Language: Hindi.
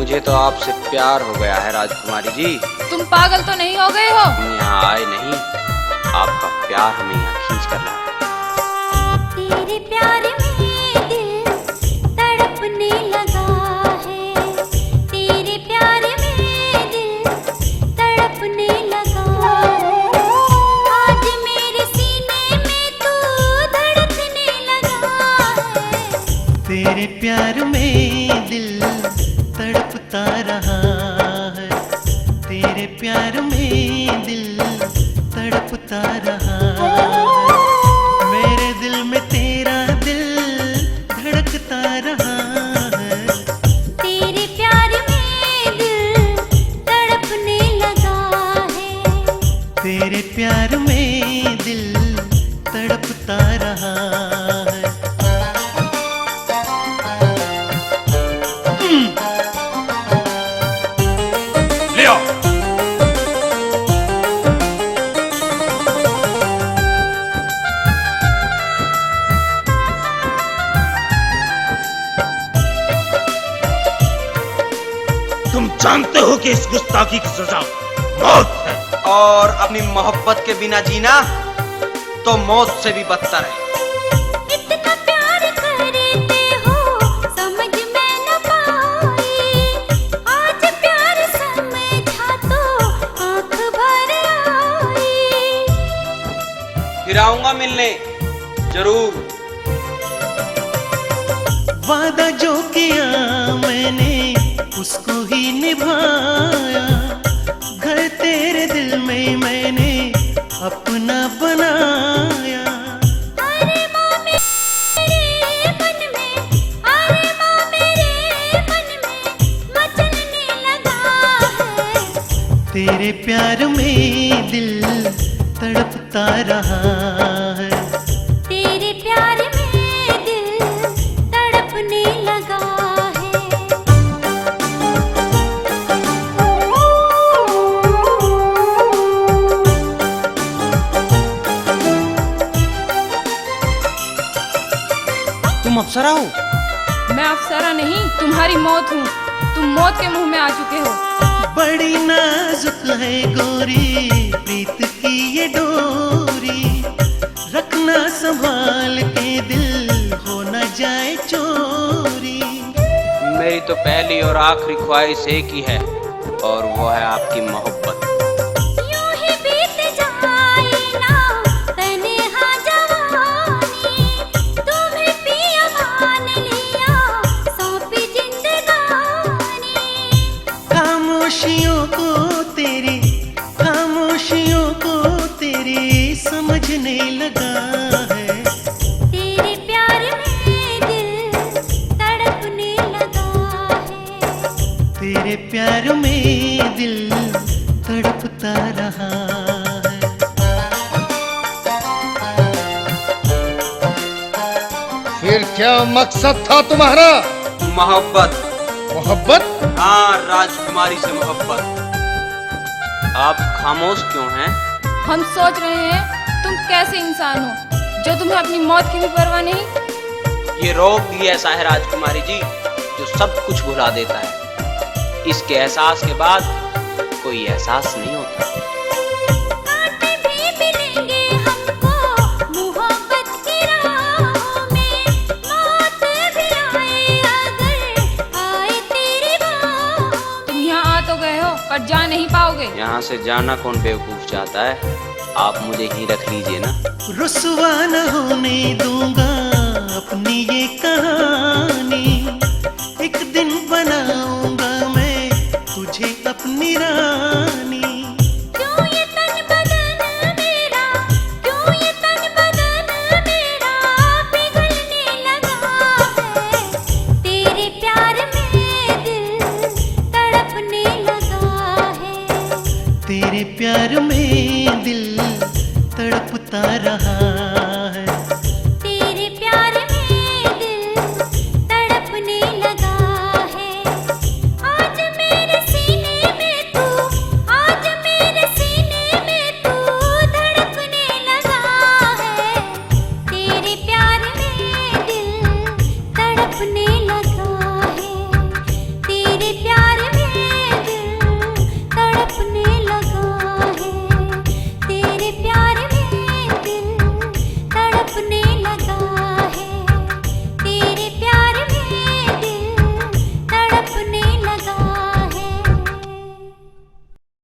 मुझे तो आपसे प्यार हो गया है राजकुमारी जी। तुम पागल तो नहीं हो गए हो? हम यहाँ आए नहीं, आपका प्यार हमें यहाँ खींच कर लाया। तेरे प्यार में दिल तड़पने लगा है, तेरे प्यार में दिल तड़पने लगा है। आज मेरे सीने में तू धड़कने लगा है। तेरे प्यार में दिल तड़पता रहा है, तेरे प्यार में दिल तड़पता रहा है। मेरे दिल में तेरा दिल धड़कता रहा है। तेरे प्यार में दिल तड़पने लगा है, तेरे प्यार में दिल तड़पता रहा है। तुम जानते हो कि इस गुस्ताखी की सजा मौत है, और अपनी मोहब्बत के बिना जीना तो मौत से भी बदतर है। इतना प्यार करते हो समझ में न पाई, आज प्यार समझा तो आंख भर आई। फिर आऊंगा मिलने जरूर। वादा जो किया मैंने उसको ही निभाया, घर तेरे दिल में मैंने अपना बनाया। अरे माँ मेरे मन में, अरे माँ मेरे मन में मचलने लगा है। तेरे प्यार में दिल तड़पता रहा है। तेरे प्यार में दिल तड़पने लगा है। तुम अप्सरा हो? मैं अप्सरा नहीं, तुम्हारी मौत हूँ। तुम मौत के मुंह में आ चुके हो। बड़ी नाजुक है गोरी प्रीत की ये डोरी, रखना संभाल के दिल हो न जाए चोरी। मेरी तो पहली और आखिरी ख्वाहिश एक ही है, और वो है आपकी मोहब्बत। यूं ही बीत जाए ना तन्हा जवानी, तुम्हें पिया मान लिया सौंपी जिंदगानी। खामोशियों को तेरी, खामोशियों को तेरी समझने लगा है। तेरे प्यार में दिल तड़पने लगा है। तेरे प्यार में दिल तड़पता रहा है। फिर क्या मकसद था तुम्हारा? मोहब्बत। मोहब्बत? हाँ, राजकुमारी से मोहब्बत। आप खामोश क्यों हैं? हम सोच रहे हैं तुम कैसे इंसान हो जो तुम्हें अपनी मौत की भी परवाह नहीं। ये रोग ही ऐसा है राजकुमारी जी, जो सब कुछ भुला देता है। इसके एहसास के बाद कोई एहसास नहीं होता। कांटे भी मिलेंगे हमको मोहब्बत की राहों में, मौत भी आए अगर आए तेरी बाहों में। तुम यहाँ आ तो गए हो पर जा नहीं पाओगे। यहाँ से जाना कौन बेवकूफ चाहता है? आप मुझे ही रख लीजिए ना। रुसवा न होने दूंगा अपनी ये कहानी, एक दिन बनाऊंगा मैं तुझे अपनी रानी। क्यों ये तन बदन मेरा, क्यों ये तन बदन मेरा पिघलने लगा है। तेरे प्यार में दिल तड़पने लगा है। तेरे प्यार में दिल तड़पता रहा है।